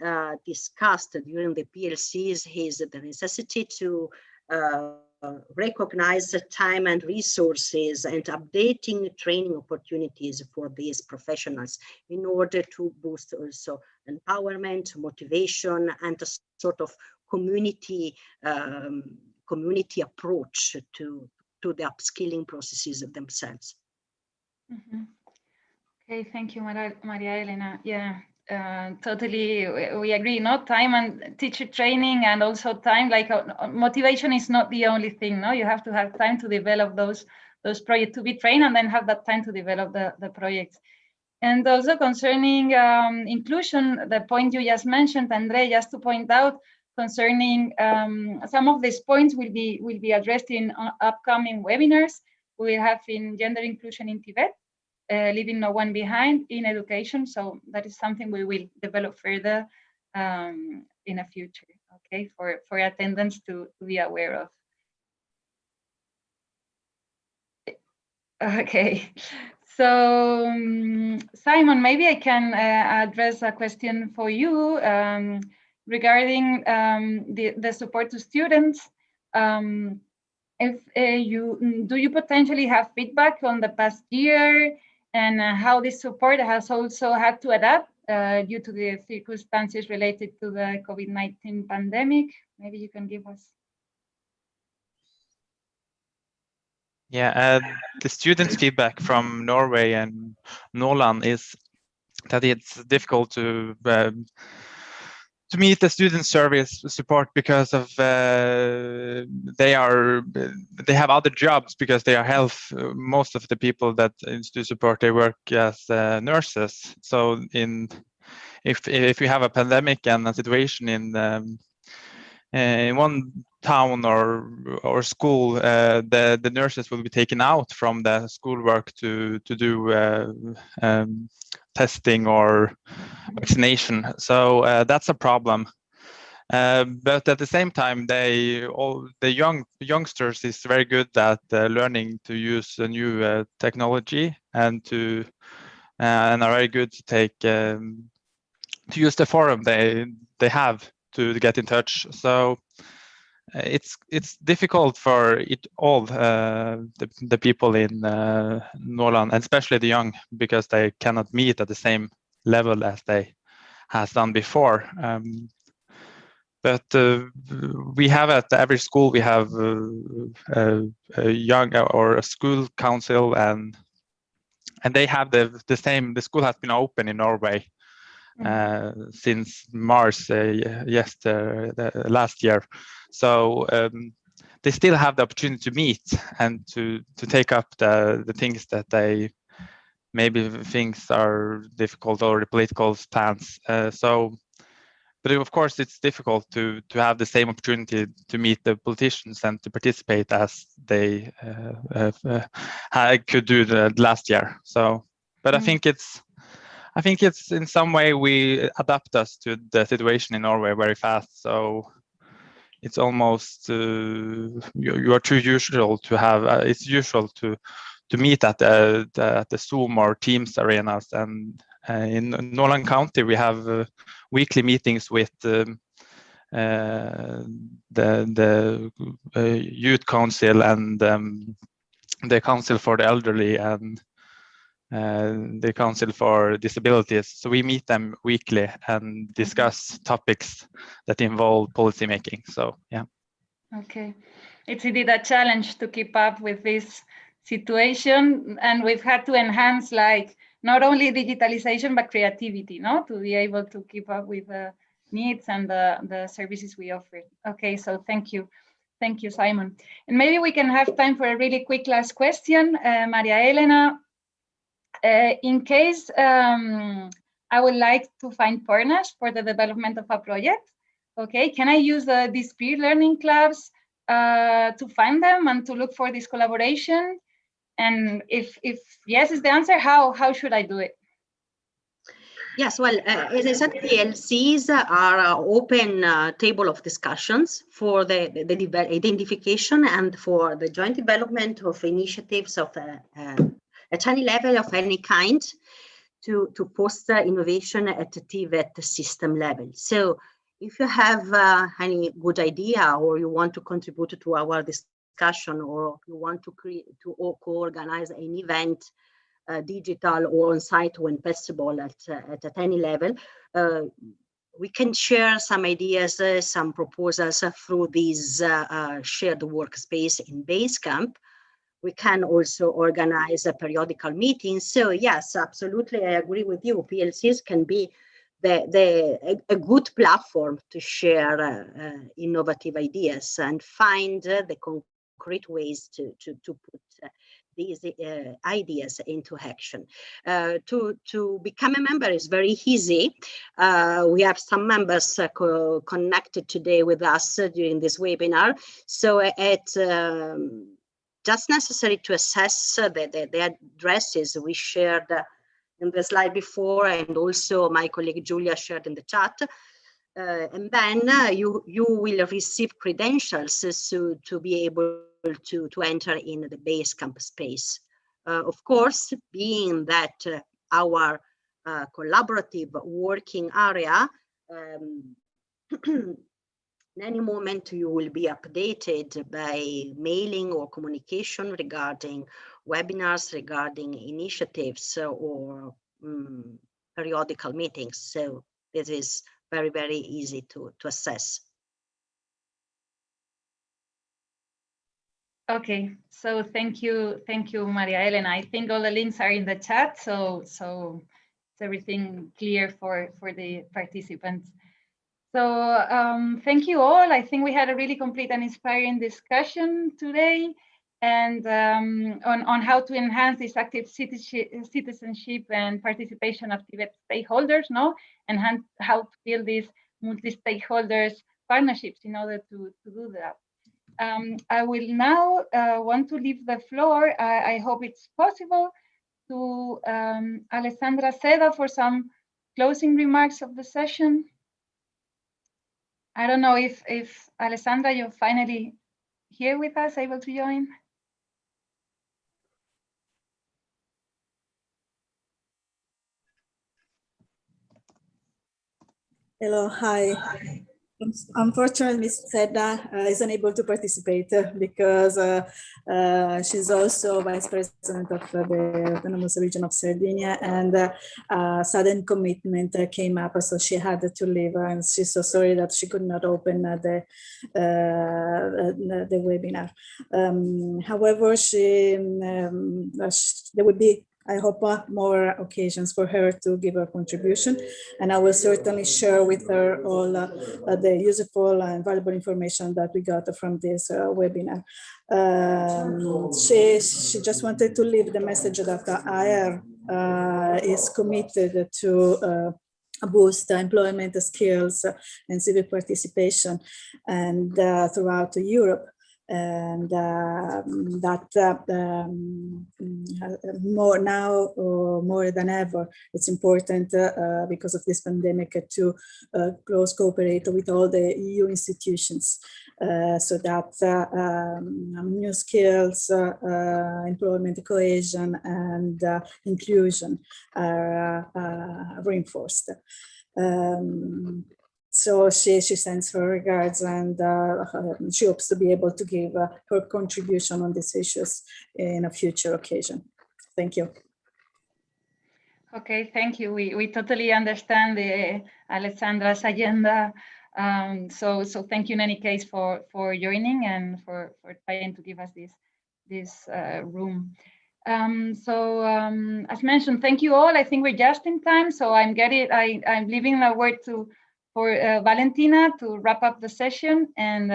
Speaker 5: discussed during the PLCs is the necessity to recognize the time and resources and updating training opportunities for these professionals in order to boost also empowerment, motivation, and a sort of community approach to the upskilling processes themselves.
Speaker 2: Mm-hmm. Okay, thank you, Maria Elena. Yeah, totally, we agree. No, time and teacher training, and also time, like motivation is not the only thing. No, you have to have time to develop those projects, to be trained, and then have that time to develop the projects. And also concerning inclusion, the point you just mentioned, Andre, just to point out concerning some of these points will be addressed in upcoming webinars we will have in gender inclusion in TVET. Leaving no one behind in education. So that is something we will develop further in the future, okay, for attendants to be aware of. Okay, so Simon, maybe I can address a question for you regarding the support to students. if do you potentially have feedback on the past year, and how this support has also had to adapt due to the circumstances related to the COVID-19 pandemic? Maybe you can give us.
Speaker 4: Yeah, the students' feedback from Norway and Norland is that it's difficult to meet the student service support because of they have other jobs because they are health. Most of the people that do support, they work as nurses. So if we have a pandemic and a situation in one town or school, the nurses will be taken out from the schoolwork to do testing or vaccination. So that's a problem. But at the same time, the youngsters is very good at learning to use a new technology and are very good to take to use the forum they have to get in touch. So it's difficult for all the people in Norland, and especially the young, because they cannot meet at the same level as they has done before. But we have at every school, we have a young or a school council, and they have the same. The school has been open in Norway since March last year. So they still have the opportunity to meet and to take up the things that they maybe things are difficult, or the political stance. But of course, it's difficult to have the same opportunity to meet the politicians and to participate as they could do the last year. So, but I think it's in some way we adapt us to the situation in Norway very fast. So it's almost you are too usual to have. It's usual to meet at the Zoom or Teams arenas, and in Norland County we have weekly meetings with the youth council and the council for the elderly and the council for disabilities. So we meet them weekly and discuss topics that involve policy making. So yeah.
Speaker 2: Okay, it's indeed a challenge to keep up with this situation, and we've had to enhance like not only digitalization but creativity, no, to be able to keep up with the needs and the services we offer. Okay, so thank you, Simon. And maybe we can have time for a really quick last question, Maria Elena. In case I would like to find partners for the development of a project, okay, can I use these peer learning clubs to find them and to look for this collaboration? And if yes is the answer, how should I do it?
Speaker 5: Yes, well, as I said, PLCs are open table of discussions for the identification and for the joint development of initiatives of at any level of any kind to foster innovation at the TVET system level. So if you have any good idea, or you want to contribute to our discussion, or you want to co-organize an event, digital or on site when possible at any level, we can share some ideas, some proposals through this shared workspace in Basecamp. We can also organize a periodical meeting. So yes, absolutely, I agree with you. PLCs can be a good platform to share innovative ideas and find the concrete ways to put these ideas into action. To become a member is very easy. We have some members connected today with us during this webinar. So it's just necessary to assess the addresses we shared in the slide before, and also my colleague Julia shared in the chat. And then you will receive credentials to be able to enter in the Basecamp space. Of course, being that our collaborative working area In any moment, you will be updated by mailing or communication regarding webinars, regarding initiatives or periodical meetings. So this is very, very easy to assess.
Speaker 2: Okay, so thank you, Maria Elena. I think all the links are in the chat, so it's everything clear for the participants. So thank you all. I think we had a really complete and inspiring discussion today, and on how to enhance this active citizenship and participation of TVET stakeholders, and how to build these multi-stakeholders partnerships in order to do that. I will now want to leave the floor. I hope it's possible to Alessandra Seda for some closing remarks of the session. I don't know if Alessandra, you're finally here with us, able to join.
Speaker 6: Hello, hi. Unfortunately, Ms. Seda is unable to participate because she's also Vice President of the Autonomous Region of Sardinia, and sudden commitment came up, so she had to leave, and she's so sorry that she could not open the webinar. However, there would be, I hope, more occasions for her to give her contribution, and I will certainly share with her all the useful and valuable information that we got from this webinar. She just wanted to leave the message that IR is committed to boost employment skills and civic participation and throughout Europe. And that more than ever, it's important because of this pandemic to close cooperate with all the EU institutions so that new skills, employment cohesion, and inclusion are reinforced. So she sends her regards, and she hopes to be able to give her contribution on these issues in a future occasion. Thank you.
Speaker 2: Okay, thank you. We totally understand Alessandra's agenda. So thank you in any case for joining and for trying to give us this room. As mentioned, thank you all. I think we're just in time, so I'm leaving the word for Valentina to wrap up the session, and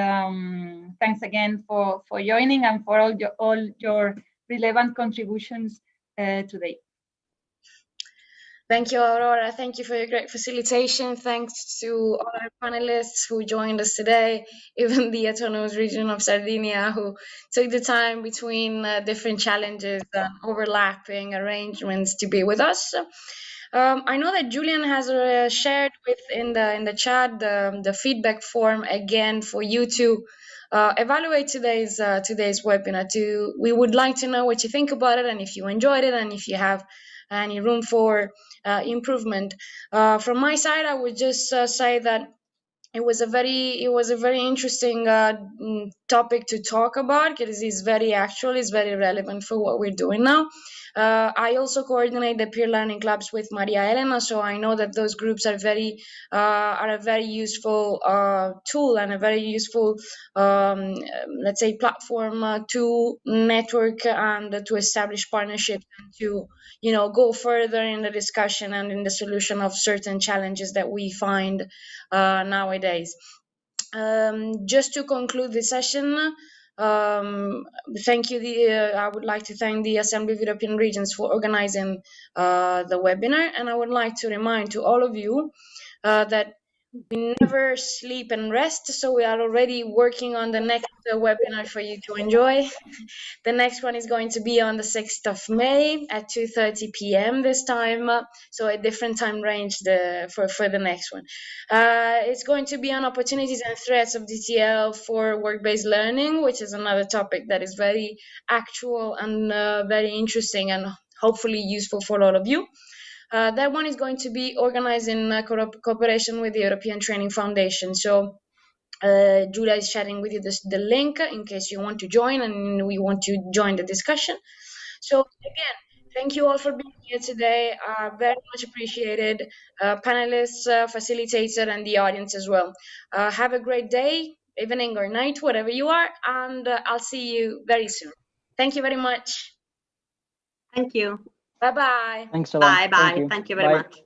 Speaker 2: thanks again for joining and for all your relevant contributions today.
Speaker 1: Thank you, Aurora. Thank you for your great facilitation. Thanks to all our panelists who joined us today, even the Autonomous Region of Sardinia, who took the time between different challenges and overlapping arrangements to be with us. I know that Julian has shared in the chat the feedback form again for you to evaluate today's webinar. We would like to know what you think about it, and if you enjoyed it, and if you have any room for improvement. From my side, I would just say that it was a very interesting topic to talk about, because it's very actual, it's very relevant for what we're doing now. I also coordinate the peer learning clubs with Maria Elena, so I know that those groups are a very useful tool and a very useful, let's say, platform to network and to establish partnerships and to go further in the discussion and in the solution of certain challenges that we find nowadays. Just to conclude the session, thank you. I would like to thank the Assembly of European Regions for organizing the webinar, and I would like to remind to all of you that we never sleep and rest, so we are already working on the next webinar for you to enjoy. The next one is going to be on the 6th of May at 2:30 p.m. this time, so a different time range for the next one. It's going to be on opportunities and threats of DTL for work-based learning, which is another topic that is very actual and very interesting and hopefully useful for all of you. That one is going to be organized in cooperation with the European Training Foundation. So Julia is sharing with you the link in case you want to join and we want to join the discussion. So again, thank you all for being here today. Very much appreciated. Panelists, facilitator, and the audience as well. Have a great day, evening or night, whatever you are, and I'll see you very soon. Thank you very much.
Speaker 5: Thank you.
Speaker 1: Bye-bye.
Speaker 3: Thanks a lot.
Speaker 5: Bye bye. Thank you very much.